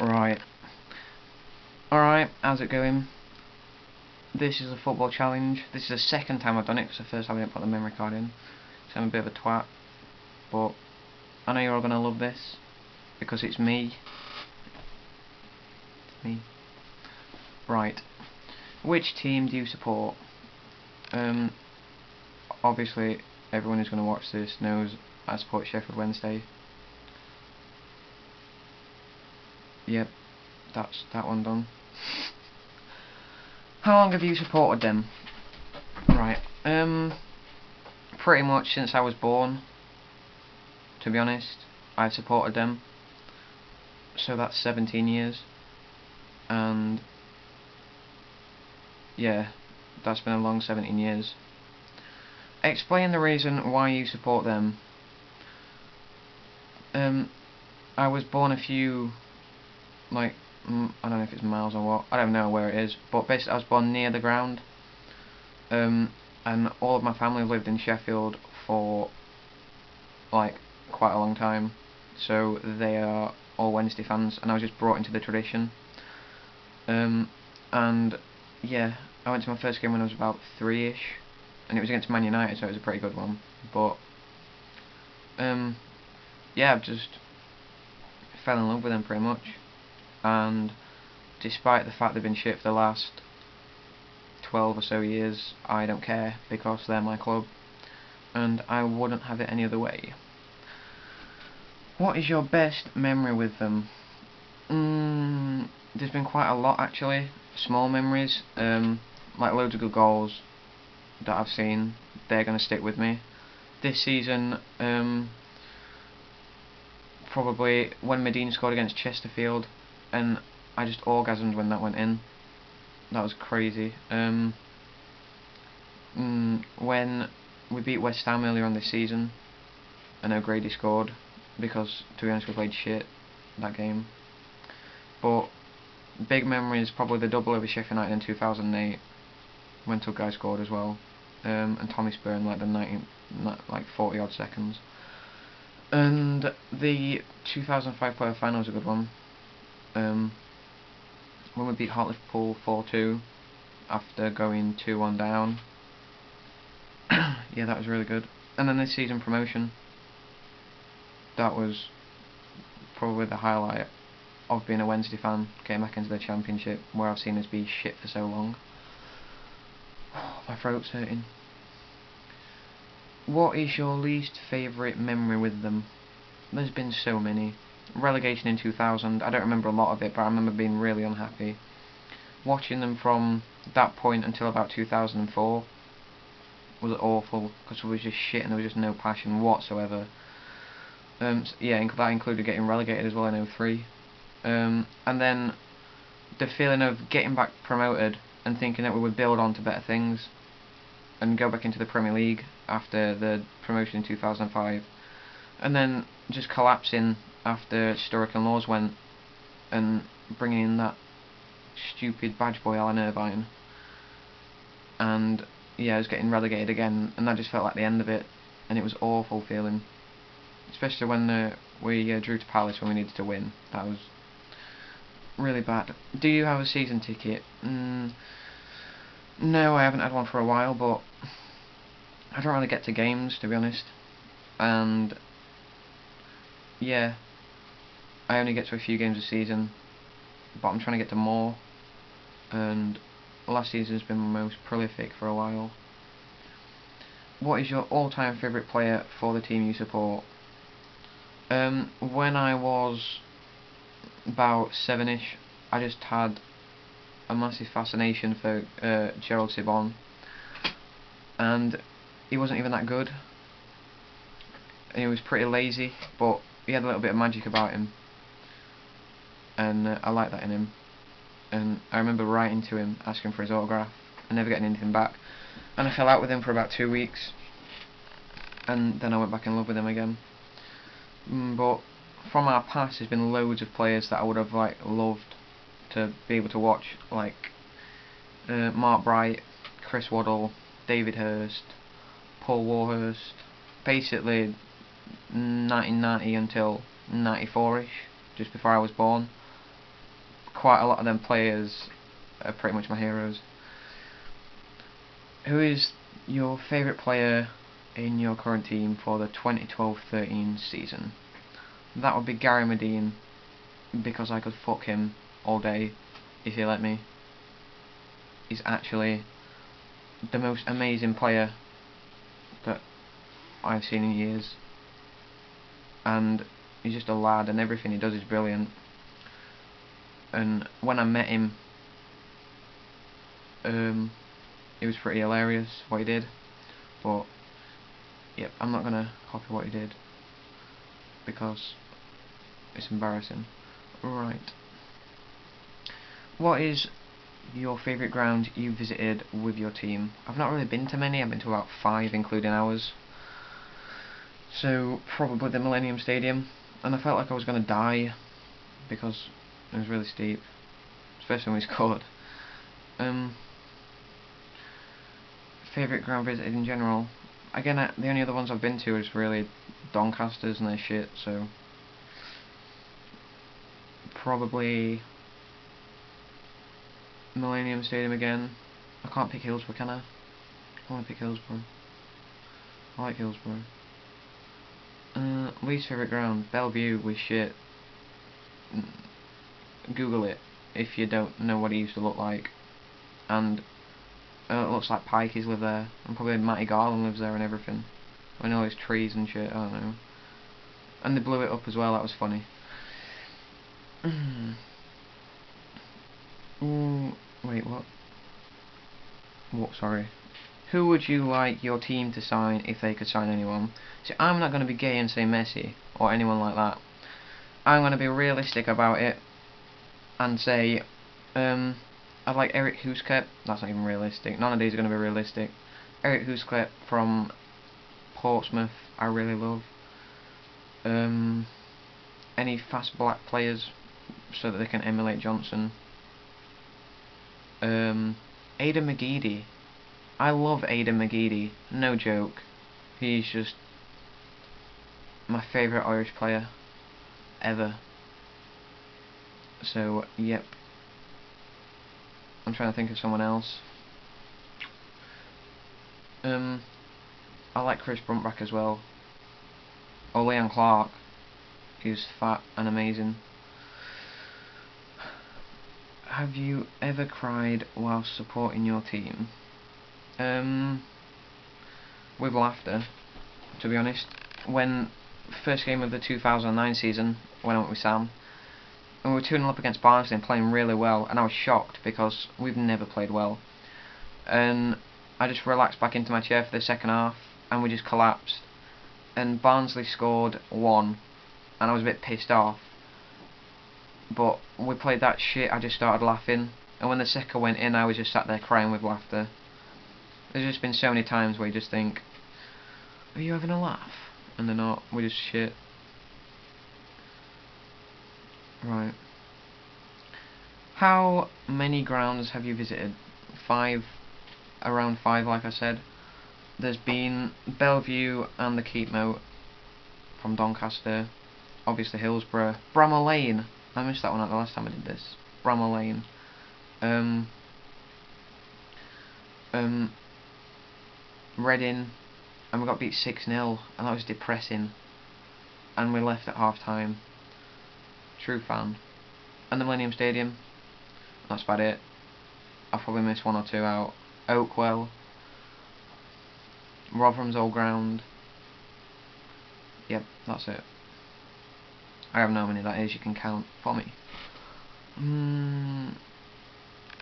Right. Alright, how's it going? This is a football challenge. This is the second time I've done it, because the first time I didn't put the memory card in. So I'm a bit of a twat. But I know you're all going to love this, because it's me. It's me. Right. Which team do you support? Obviously, everyone who's going to watch this knows I support Sheffield Wednesday. Yep, that's that one done. How long have you supported them? Right, pretty much since I was born, to be honest. I've supported them. So that's 17 years. And yeah, that's been a long 17 years. Explain the reason why you support them. I was born a few, I don't know if it's miles or what, I don't know where it is, but basically I was born near the ground, and all of my family lived in Sheffield for quite a long time, so they are all Wednesday fans, and I was just brought into the tradition. And yeah, I went to my first game when I was about 3ish, and it was against Man United, so it was a pretty good one. But yeah, I've just fell in love with them pretty much, and despite the fact they've been shit for the last 12 or so years, I don't care, because they're my club, and I wouldn't have it any other way. What is your best memory with them? There's been quite a lot actually, small memories, like loads of good goals that I've seen. They're going to stick with me. This season, probably when Medine scored against Chesterfield, and I just orgasmed when that went in. That was crazy. When we beat West Ham earlier on this season, I know Grady scored, because to be honest we played shit that game. But big memory is probably the double over Sheffield United in 2008, when Tugay scored as well, and Tommy Spurn the 40 odd seconds. And the 2005 playoff final was a good one. When we beat Liverpool 4-2 after going 2-1 down. Yeah, that was really good. And then this season promotion. That was probably the highlight of being a Wednesday fan, getting back into the Championship, where I've seen us be shit for so long. My throat's hurting. What is your least favourite memory with them? There's been so many. Relegation in 2000, I don't remember a lot of it, but I remember being really unhappy. Watching them from that point until about 2004 was awful, because it was just shit and there was just no passion whatsoever. Yeah, that included getting relegated as well in 2003. And then the feeling of getting back promoted and thinking that we would build on to better things and go back into the Premier League after the promotion in 2005, and then just collapsing after Sturrock and Laws went, and bringing in that stupid badge boy Alan Irvine, and yeah, I was getting relegated again, and that just felt like the end of it, and it was awful feeling, especially when we drew to Palace when we needed to win. That was really bad. Do you have a season ticket? No, I haven't had one for a while, but I don't really get to games, to be honest, and yeah, I only get to a few games a season, but I'm trying to get to more, and last season's been my most prolific for a while. What is your all-time favourite player for the team you support? When I was about 7ish, I just had a massive fascination for Gerald Sibon, and he wasn't even that good, and he was pretty lazy, but he had a little bit of magic about him, and I liked that in him. And I remember writing to him asking for his autograph and never getting anything back, and I fell out with him for about 2 weeks, and then I went back in love with him again. But from our past there's been loads of players that I would have loved to be able to watch, like Mark Bright, Chris Waddle, David Hirst, Paul Warhurst, basically 1990 until 94ish, just before I was born. quite a lot of them players are pretty much my heroes. Who is your favourite player in your current team for the 2012-13 season? That would be Gary Medine, because I could fuck him all day if he let me. He's actually the most amazing player that I've seen in years, and he's just a lad, and everything he does is brilliant. And when I met him, it was pretty hilarious what he did, but yep, I'm not gonna copy what he did because it's embarrassing. Right. What is your favourite ground you visited with your team? I've not really been to many. I've been to about 5, including ours. So probably the Millennium Stadium, and I felt like I was gonna die because it was really steep, especially when we scored. Favourite ground visited in general? Again, the only other ones I've been to is really Doncasters and their shit, so probably Millennium Stadium again. I can't pick Hillsborough, can I? I want to pick Hillsborough. I like Hillsborough. Least favourite ground? Bellevue was shit. Google it if you don't know what it used to look like. And it looks like Pikeys live there, and probably Matty Garland lives there and everything. I know there's trees and shit, I don't know. And they blew it up as well, that was funny. Wait, what? What, sorry. Who would you like your team to sign if they could sign anyone? See, I'm not going to be gay and say Messi, or anyone like that. I'm going to be realistic about it, and say, I'd like Eric Houskep. That's not even realistic. None of these are going to be realistic. Eric Houskep from Portsmouth, I really love. Any fast black players so that they can emulate Johnson. Aidan McGeady. I love Aidan McGeady. No joke. He's just my favourite Irish player ever. So, yep. I'm trying to think of someone else. I like Chris Bruntback as well. Or Leon Clark. He's fat and amazing. Have you ever cried while supporting your team? With laughter, to be honest. When first game of the 2009 season, when I went with Sam, and we were 2-0 up against Barnsley and playing really well, and I was shocked because we've never played well. And I just relaxed back into my chair for the second half, and we just collapsed. And Barnsley scored 1, and I was a bit pissed off. But we played that shit, I just started laughing. And when the second went in, I was just sat there crying with laughter. There's just been so many times where you just think, are you having a laugh? And they're not, we're just shit. Right. How many grounds have you visited? 5. Around 5, like I said. There's been Bellevue and the Keepmoat from Doncaster. Obviously Hillsborough. Bramall Lane. I missed that one out the last time I did this. Bramall Lane. Reading. And we got beat 6-0. And that was depressing. And we left at half time. True fan. And the Millennium Stadium. That's about it. I'll probably miss 1 or 2 out. Oakwell. Rotherham's Old Ground. Yep, that's it. I have no how many that is, you can count for me.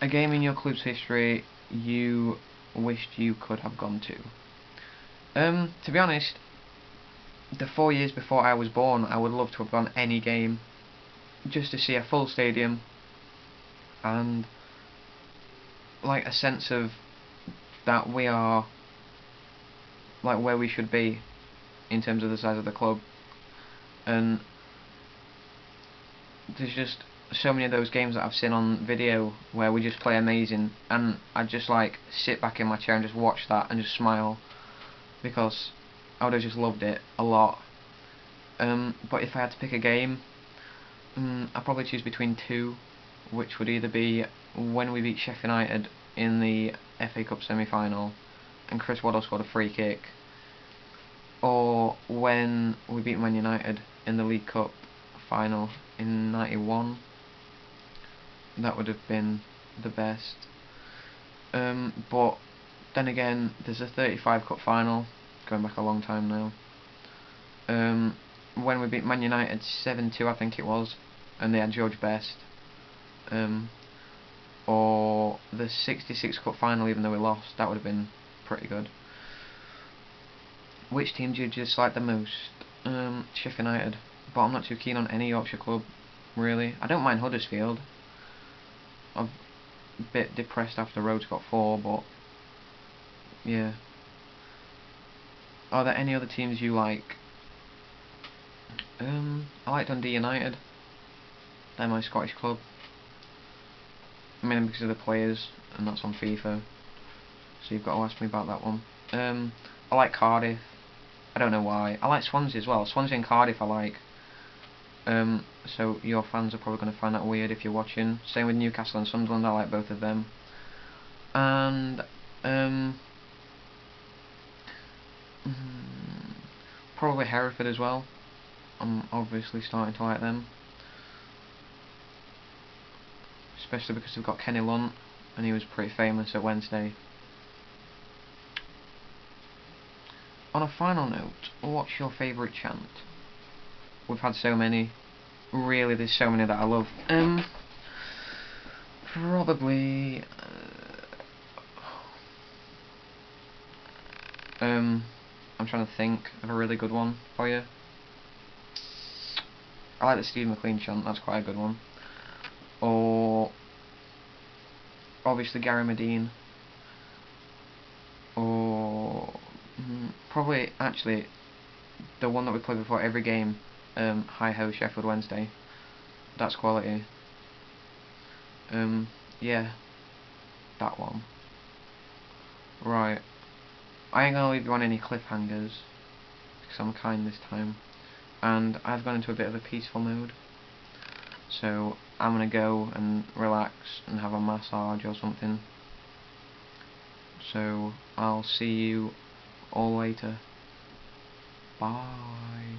A game in your club's history you wished you could have gone to? To be honest, the 4 years before I was born, I would love to have gone any game, just to see a full stadium, and like a sense of that we are like where we should be in terms of the size of the club. And there's just so many of those games that I've seen on video where we just play amazing, and I just like sit back in my chair and just watch that and just smile, because I would have just loved it a lot. But if I had to pick a game, I'd probably choose between 2. which would either be when we beat Sheffield United in the FA Cup semi-final and Chris Waddle scored a free kick, or when we beat Man United in the League Cup final in '91. That would have been the best. But then again, there's a 35 Cup final, going back a long time now. When we beat Man United 7-2, I think it was, and they had George Best. Or the 66 Cup final, even though we lost, that would have been pretty good. Which team do you dislike the most? Sheffield United, but I'm not too keen on any Yorkshire club, really. I don't mind Huddersfield. I'm a bit depressed after Rhodes got 4, but yeah. Are there any other teams you like? I like Dundee United. They're my Scottish club. I mean, because of the players, and that's on FIFA. So you've got to ask me about that one. I like Cardiff. I don't know why. I like Swansea as well. Swansea and Cardiff I like. So your fans are probably going to find that weird if you're watching. Same with Newcastle and Sunderland. I like both of them. And probably Hereford as well. I'm obviously starting to like them, especially because we've got Kenny Lunt, and he was pretty famous at Wednesday. On a final note, what's your favourite chant? We've had so many. Really, there's so many that I love. Probably. I'm trying to think of a really good one for you. I like the Steve McLean chant. That's quite a good one. Or obviously Gary Medine. Or probably actually the one that we play before every game. Hi Ho Sheffield Wednesday. That's quality. Yeah, that one. Right. I ain't gonna leave you on any cliffhangers, because I'm kind this time. And I've gone into a bit of a peaceful mood. So I'm gonna go and relax and have a massage or something. So I'll see you all later. Bye.